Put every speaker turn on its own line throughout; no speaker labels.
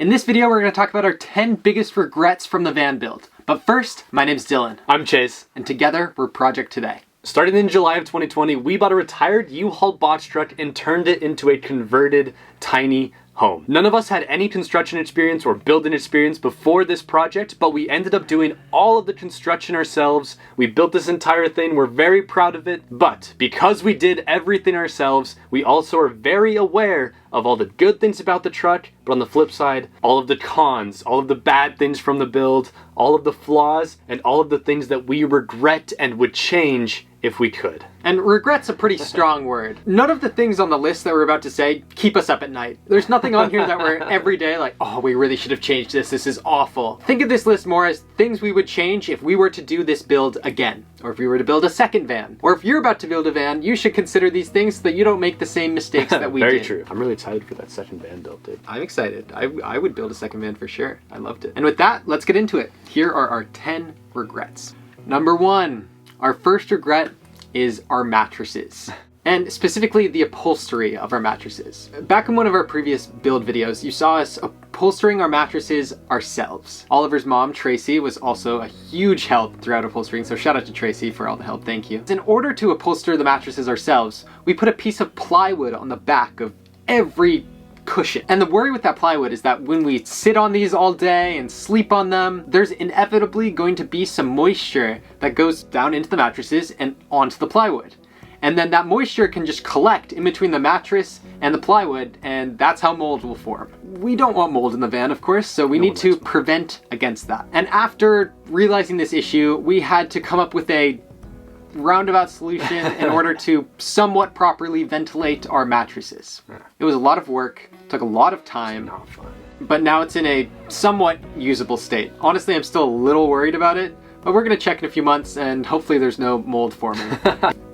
In this video, we're going to talk about our 10 biggest regrets from the van build. But first, my name's Dylan.
I'm Chase.
And together, we're Project Today.
Starting in July of 2020, we bought a retired Uhaul box truck and turned it into a converted tiny home. None of us had any construction experience or building experience before this project, but we ended up doing all of the construction ourselves. We built this entire thing. We're very proud of it. But because we did everything ourselves, we also are very aware of all the good things about the truck, but on the flip side, all of the cons, all of the bad things from the build, all of the flaws, and all of the things that we regret and would change if we could.
And regret's a pretty strong word. None of the things on the list that we're about to say keep us up at night. There's nothing on here that we're every day like, oh, we really should have changed this. This is awful. Think of this list more as things we would change if we were to do this build again, or if we were to build a second van. Or if you're about to build a van, you should consider these things so that you don't make the same mistakes that we did.
Very true. I'm really excited for that second van build, dude.
I'm excited. I would build a second van for sure. I loved it. And with that, let's get into it. Here are our 10 regrets. Number 1, our first regret is our mattresses. And specifically the upholstery of our mattresses. Back in one of our previous build videos, you saw us upholstering our mattresses ourselves. Oliver's mom, Tracy, was also a huge help throughout upholstering, so shout out to Tracy for all the help, thank you. In order to upholster the mattresses ourselves, we put a piece of plywood on the back of every cushion. And the worry with that plywood is that when we sit on these all day and sleep on them, there's inevitably going to be some moisture that goes down into the mattresses and onto the plywood. And then that moisture can just collect in between the mattress and the plywood, and that's how mold will form. We don't want mold in the van, of course, so we need to prevent against that. And after realizing this issue, we had to come up with a roundabout solution in order to somewhat properly ventilate our mattresses. It was a lot of work, took a lot of time,
Not fun.
but now it's in a somewhat usable state. Honestly, I'm still a little worried about it, but we're gonna check in a few months and hopefully there's no mold forming.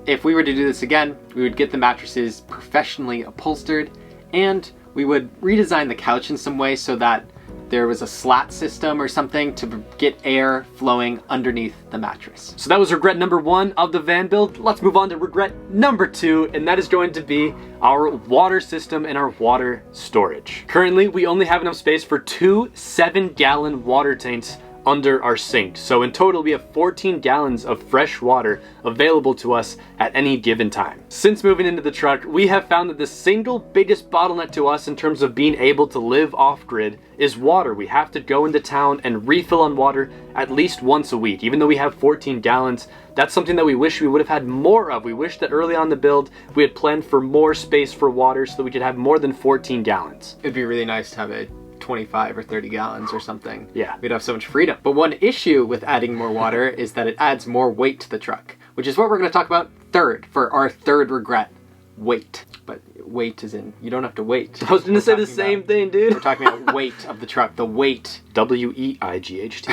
If we were to do this again, we would get the mattresses professionally upholstered, and we would redesign the couch in some way so that there was a slat system or something to get air flowing underneath the mattress.
So that was regret number 1 of the van build. Let's move on to regret number 2, and that is going to be our water system and our water storage. Currently, we only have enough space for 2 7-gallon water tanks under our sink. So in total, we have 14 gallons of fresh water available to us at any given time. Since moving into the truck, we have found that the single biggest bottleneck to us in terms of being able to live off-grid is water. We have to go into town and refill on water at least once a week. Even though we have 14 gallons, that's something that we wish we would have had more of. We wish that early on the build, we had planned for more space for water so that we could have more than 14 gallons.
It'd be really nice to have a 25 or 30 gallons or something.
Yeah.
We'd have so much freedom. But one issue with adding more water is that it adds more weight to the truck, which is what we're going to talk about third for our third regret, weight. But weight is in, you don't have to wait.
I was going to say the same thing, dude.
We're talking about weight of the truck, the weight.
W-E-I-G-H-T.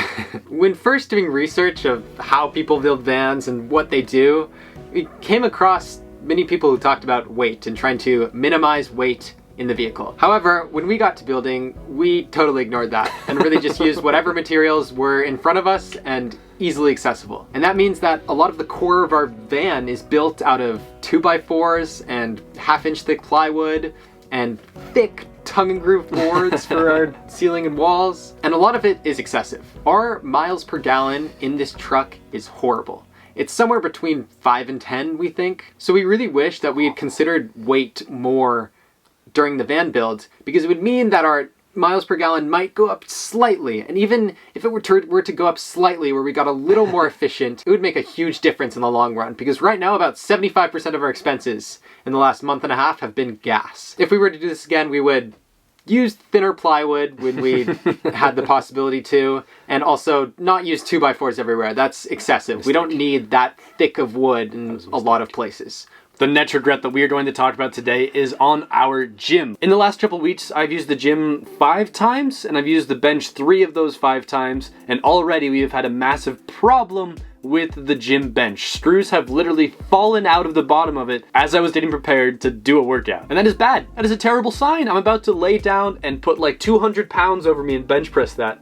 When first doing research of how people build vans and what they do, we came across many people who talked about weight and trying to minimize weight in the vehicle. However, when we got to building, we totally ignored that and really just used whatever materials were in front of us and easily accessible. And that means that a lot of the core of our van is built out of 2x4s and 1/2-inch thick plywood and thick tongue and groove boards for our ceiling and walls. And a lot of it is excessive. Our miles per gallon in this truck is horrible. It's somewhere between 5 and 10, we think. So we really wish that we had considered weight more during the van build, because it would mean that our miles per gallon might go up slightly. And even if it were to go up slightly where we got a little more efficient, it would make a huge difference in the long run, because right now about 75% of our expenses in the last month and a half have been gas. If we were to do this again, we would use thinner plywood when we had the possibility to, and also not use 2x4s everywhere. That's excessive. We don't need that thick of wood in a lot of places.
The next regret that we are going to talk about today is on our gym. In the last couple weeks, I've used the gym 5 times, and I've used the bench 3 of those 5 times, and already we have had a massive problem with the gym bench. Screws have literally fallen out of the bottom of it as I was getting prepared to do a workout. And that is bad. That is a terrible sign. I'm about to lay down and put like 200 pounds over me and bench press that.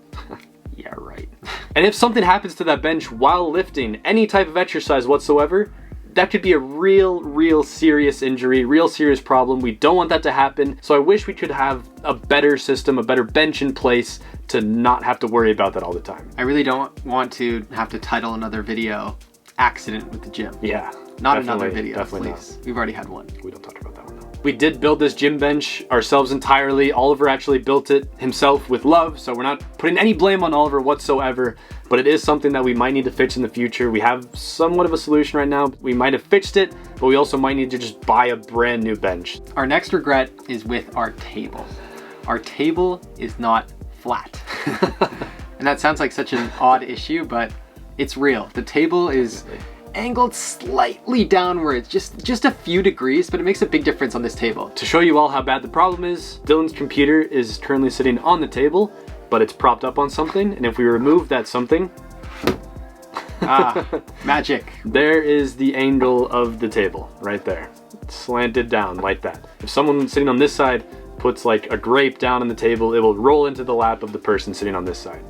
Yeah, right. And if something happens to that bench while lifting any type of exercise whatsoever, that could be a real serious injury, real serious problem. We don't want that to happen. So I wish we could have a better system, a better bench in place to not have to worry about that all the time.
I really don't want to have to title another video "Accident with the Gym."
Yeah.
Not another video,
definitely
please.
Not.
We've already had one.
We don't talk about that one though. We did build this gym bench ourselves entirely. Oliver actually built it himself with love, so we're not putting any blame on Oliver whatsoever, but it is something that we might need to fix in the future. We have somewhat of a solution right now. We might have fixed it, but we also might need to just buy a brand new bench.
Our next regret is with our table. Our table is not flat. And that sounds like such an odd issue, but it's real. The table is angled slightly downwards, just a few degrees, but it makes a big difference on this table.
To show you all how bad the problem is, Dylan's computer is currently sitting on the table, but it's propped up on something, and if we remove that something,
magic.
There is the angle of the table, right there. It's slanted down like that. If someone sitting on this side puts like a grape down on the table, it will roll into the lap of the person sitting on this side.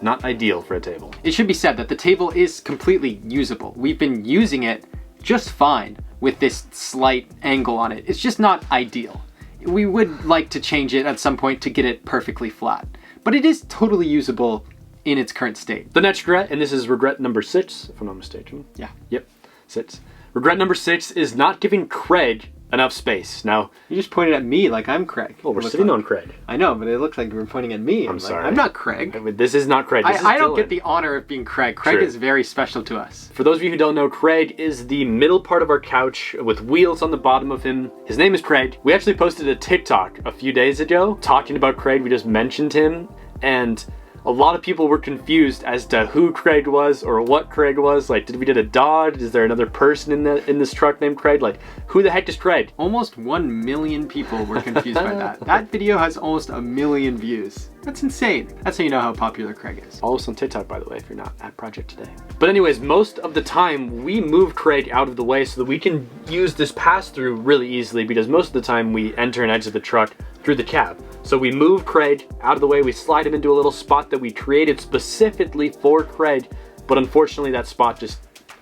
Not ideal for a table.
It should be said that the table is completely usable. We've been using it just fine with this slight angle on it. It's just not ideal. We would like to change it at some point to get it perfectly flat, but it is totally usable in its current state.
The next regret, and this is regret number 6, if I'm not mistaken.
Yeah.
Yep, 6. Regret number 6 is not giving Kreg enough space. Now,
you just pointed at me like I'm Kreg.
Well, we're sitting on Kreg.
I know, but it looks like you were pointing at me.
I'm sorry.
I'm not Kreg.
This is not Kreg.
I don't get the honor of being Kreg. Kreg is very special to us.
For those of you who don't know, Kreg is the middle part of our couch with wheels on the bottom of him. His name is Kreg. We actually posted a TikTok a few days ago talking about Kreg. We just mentioned him, and a lot of people were confused as to who Kreg was or what Kreg was. Like, did we get a dog? Is there another person in this truck named Kreg? Like, who the heck is Kreg?
Almost 1 million people were confused by that. That video has almost 1 million views. That's insane. That's how you know how popular Kreg is.
Follow us on TikTok, by the way, if you're not at Project Today. But anyways, most of the time we move Kreg out of the way so that we can use this pass-through really easily, because most of the time we enter and exit the truck through the cab. So we move Kreg out of the way, we slide him into a little spot that we created specifically for Kreg, but unfortunately that spot just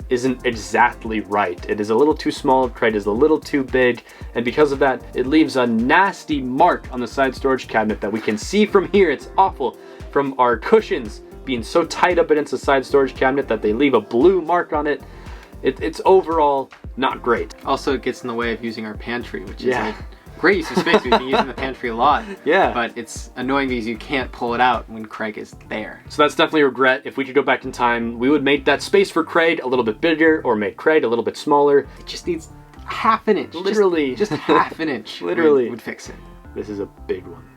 isn't exactly right. It is a little too small, Kreg is a little too big, and because of that, it leaves a nasty mark on the side storage cabinet that we can see from here. It's awful. From our cushions being so tight up against the side storage cabinet that they leave a blue mark on it. It's overall not great.
Also, it gets in the way of using our pantry, which is like great use of space. We've been using the pantry a lot.
Yeah.
But it's annoying because you can't pull it out when Kreg is there.
So that's definitely a regret. If we could go back in time, we would make that space for Kreg a little bit bigger or make Kreg a little bit smaller.
It just needs half an inch.
Literally.
Just half an inch.
Literally.
Would fix it.
This is a big one.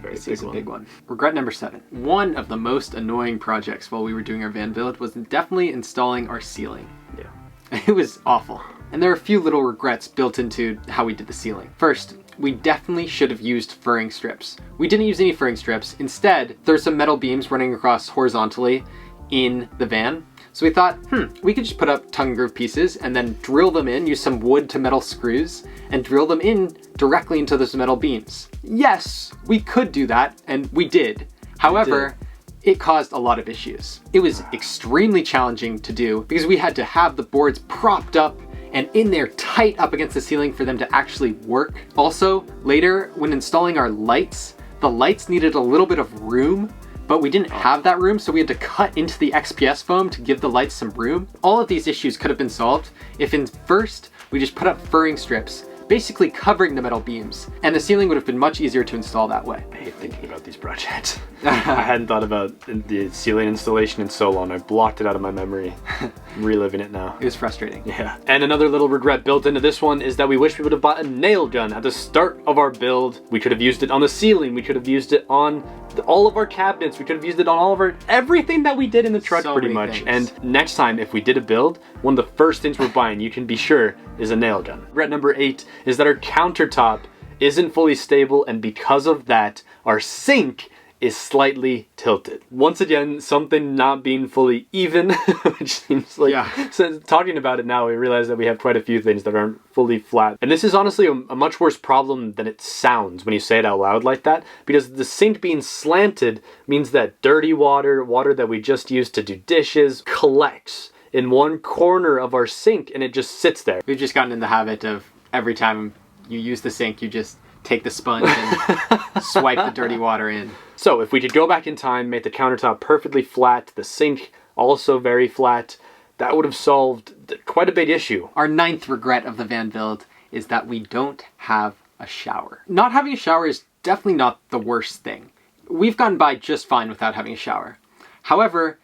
This is a big one. Regret number 7. One of the most annoying projects while we were doing our van build was definitely installing our ceiling.
Yeah.
It was awful. And there are a few little regrets built into how we did the ceiling. First, we definitely should have used furring strips. We didn't use any furring strips. Instead, there's some metal beams running across horizontally in the van. So we thought, we could just put up tongue groove pieces and then drill them in, use some wood to metal screws, and drill them in directly into those metal beams. Yes, we could do that, and we did. However, it caused a lot of issues. It was extremely challenging to do because we had to have the boards propped up and in there tight up against the ceiling for them to actually work. Also, later when installing our lights, the lights needed a little bit of room, but we didn't have that room, so we had to cut into the XPS foam to give the lights some room. All of these issues could have been solved if first we just put up furring strips, basically covering the metal beams, and the ceiling would have been much easier to install that way.
I hate thinking about these projects. I hadn't thought about the ceiling installation in so long. I blocked it out of my memory. I'm reliving it now.
It was frustrating.
Yeah. And another little regret built into this one is that we wish we would have bought a nail gun at the start of our build. We could have used it on the ceiling. We could have used it on all of our cabinets. We could have used it on all of everything that we did in the truck pretty much.
Things.
And next time, if we did a build, one of the first things we're buying, you can be sure, is a nail gun. Regret number 8 is that our countertop isn't fully stable, and because of that, our sink is slightly tilted. Once again, something not being fully even, which seems like, so talking about it now, we realize that we have quite a few things that aren't fully flat. And this is honestly a much worse problem than it sounds when you say it out loud like that, because the sink being slanted means that dirty water that we just used to do dishes, collects. in one corner of our sink and it just sits there.
We've just gotten in the habit of every time you use the sink, you just take the sponge and swipe the dirty water in.
So if we could go back in time, make the countertop perfectly flat, the sink also very flat, that would have solved quite a big issue.
Our 9th regret of the van build is that we don't have a shower. Not having a shower is definitely not the worst thing. We've gotten by just fine without having a shower. However,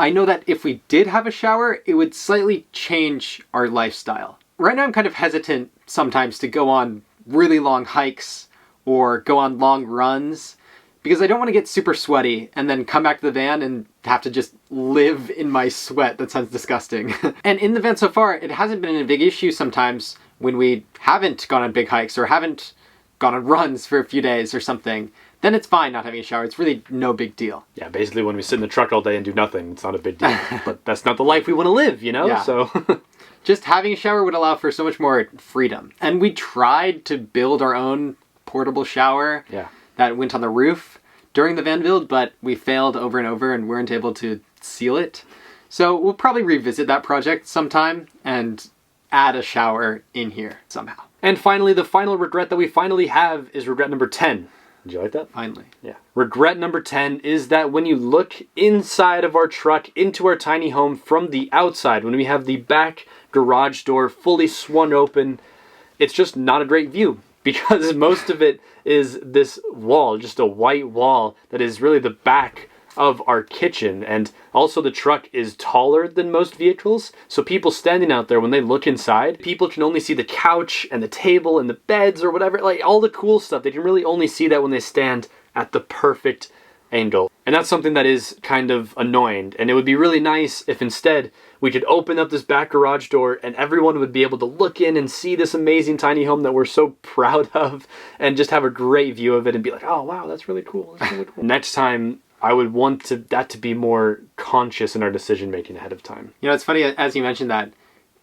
I know that if we did have a shower, it would slightly change our lifestyle. Right now I'm kind of hesitant sometimes to go on really long hikes or go on long runs because I don't want to get super sweaty and then come back to the van and have to just live in my sweat. That sounds disgusting. And in the van so far, it hasn't been a big issue sometimes when we haven't gone on big hikes or haven't gone on runs for a few days or something. Then it's fine not having a shower. It's really no big deal.
Yeah, basically when we sit in the truck all day and do nothing, it's not a big deal. But that's not the life we want to live, you know?
Yeah.
So
just having a shower would allow for so much more freedom. And we tried to build our own portable shower that went on the roof during the van build, but we failed over and over and weren't able to seal it. So we'll probably revisit that project sometime and add a shower in here somehow.
And finally, the final regret that we finally have is regret number 10. Did you like that?
Finally.
Yeah. Regret number 10 is that when you look inside of our truck into our tiny home from the outside, when we have the back garage door fully swung open, it's just not a great view because most of it is this wall, just a white wall that is really the back of our kitchen. And also the truck is taller than most vehicles, so people standing out there, when they look inside, people can only see the couch and the table and the beds or whatever, like all the cool stuff. They can really only see that when they stand at the perfect angle. And that's something that is kind of annoying. And it would be really nice if instead we could open up this back garage door and everyone would be able to look in and see this amazing tiny home that we're so proud of and just have a great view of it and be like, oh wow, that's really cool. That's really cool. Next time I would want that to be more conscious in our decision making ahead of time.
You know, it's funny, as you mentioned that,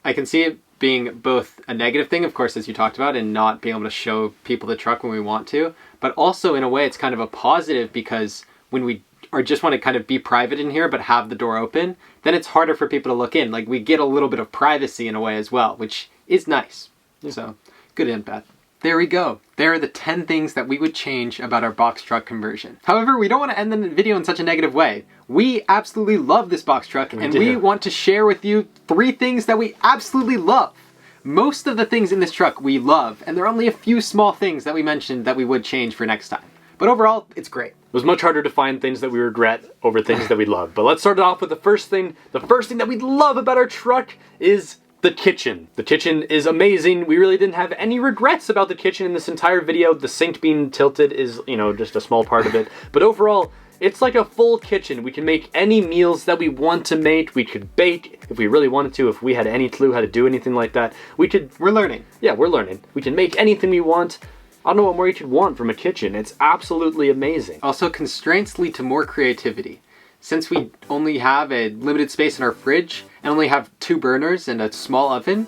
I can see it being both a negative thing, of course, as you talked about, and not being able to show people the truck when we want to, but also in a way it's kind of a positive because when we just want to kind of be private in here but have the door open, then it's harder for people to look in. Like we get a little bit of privacy in a way as well, which is nice. Yeah. So, good and bad. There we go. There are the 10 things that we would change about our box truck conversion. However, we don't want to end the video in such a negative way. We absolutely love this box truck and we want to share with you 3 things that we absolutely love. Most of the things in this truck we love, and there are only a few small things that we mentioned that we would change for next time. But overall, it's great.
It was much harder to find things that we regret over things that we love. But let's start it off with the first thing. The first thing that we love about our truck is the kitchen. The kitchen is amazing. We really didn't have any regrets about the kitchen in this entire video. The sink being tilted is, you know, just a small part of it. But overall, it's like a full kitchen. We can make any meals that we want to make. We could bake if we really wanted to, if we had any clue how to do anything like that.
We're learning.
Yeah, we're learning. We can make anything we want. I don't know what more you could want from a kitchen. It's absolutely amazing.
Also, constraints lead to more creativity. Since we only have a limited space in our fridge and only have 2 burners and a small oven,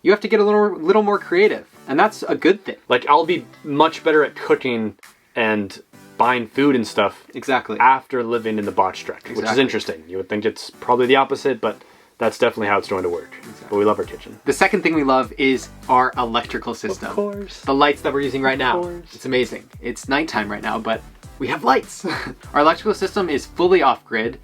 you have to get a little more creative. And that's a good thing.
Like, I'll be much better at cooking and buying food and stuff after living in the box truck, which is interesting. You would think it's probably the opposite, but that's definitely how it's going to work. But we love our kitchen.
The second thing we love is our electrical system.
Of course.
The lights that we're using right now. It's amazing. It's nighttime right now, but we have lights. Our electrical system is fully off-grid.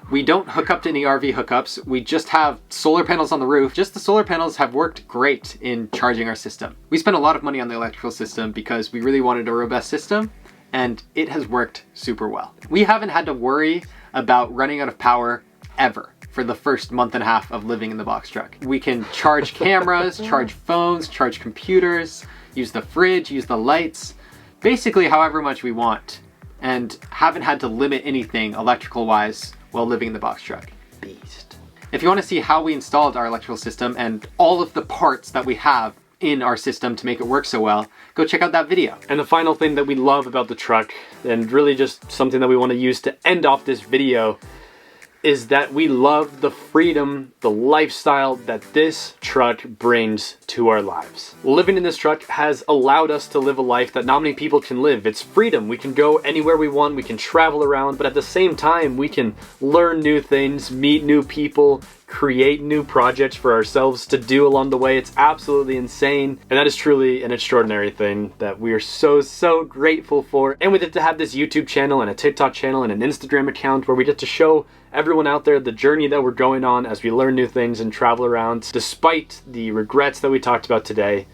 We don't hook up to any RV hookups. We just have solar panels on the roof. Just the solar panels have worked great in charging our system. We spent a lot of money on the electrical system because we really wanted a robust system, and it has worked super well. We haven't had to worry about running out of power ever for the first month and a half of living in the box truck. We can charge cameras, charge phones, charge computers, use the fridge, use the lights, basically however much we want, and haven't had to limit anything electrical wise while living in the box truck. Beast. If you want to see how we installed our electrical system and all of the parts that we have in our system to make it work so well, go check out that video.
And the final thing that we love about the truck, and really just something that we want to use to end off this video, is that we love the freedom, the lifestyle that this truck brings to our lives. Living in this truck has allowed us to live a life that not many people can live. It's freedom. We can go anywhere we want, we can travel around, but at the same time, we can learn new things, meet new people, create new projects for ourselves to do along the way. It's absolutely insane. And that is truly an extraordinary thing that we are so grateful for. And we get to have this YouTube channel and a TikTok channel and an Instagram account where we get to show everyone out there the journey that we're going on as we learn new things and travel around. Despite the regrets that we talked about today,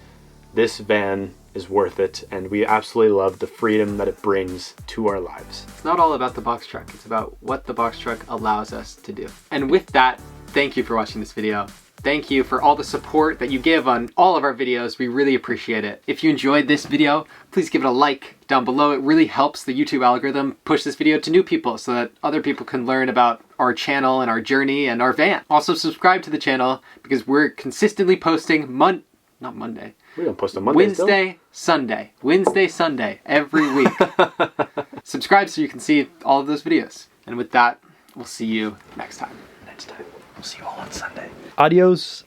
this van is worth it, and we absolutely love the freedom that it brings to our lives.
It's not all about the box truck, it's about what the box truck allows us to do. And with that, thank you for watching this video. Thank you for all the support that you give on all of our videos. We really appreciate it. If you enjoyed this video, please give it a like down below. It really helps the YouTube algorithm push this video to new people so that other people can learn about our channel and our journey and our van. Also subscribe to the channel because we're consistently posting not Monday.
We don't post on Monday.
Wednesday, Sunday, every week. Subscribe so you can see all of those videos. And with that, we'll see you next time.
We'll see you all on Sunday. Adios.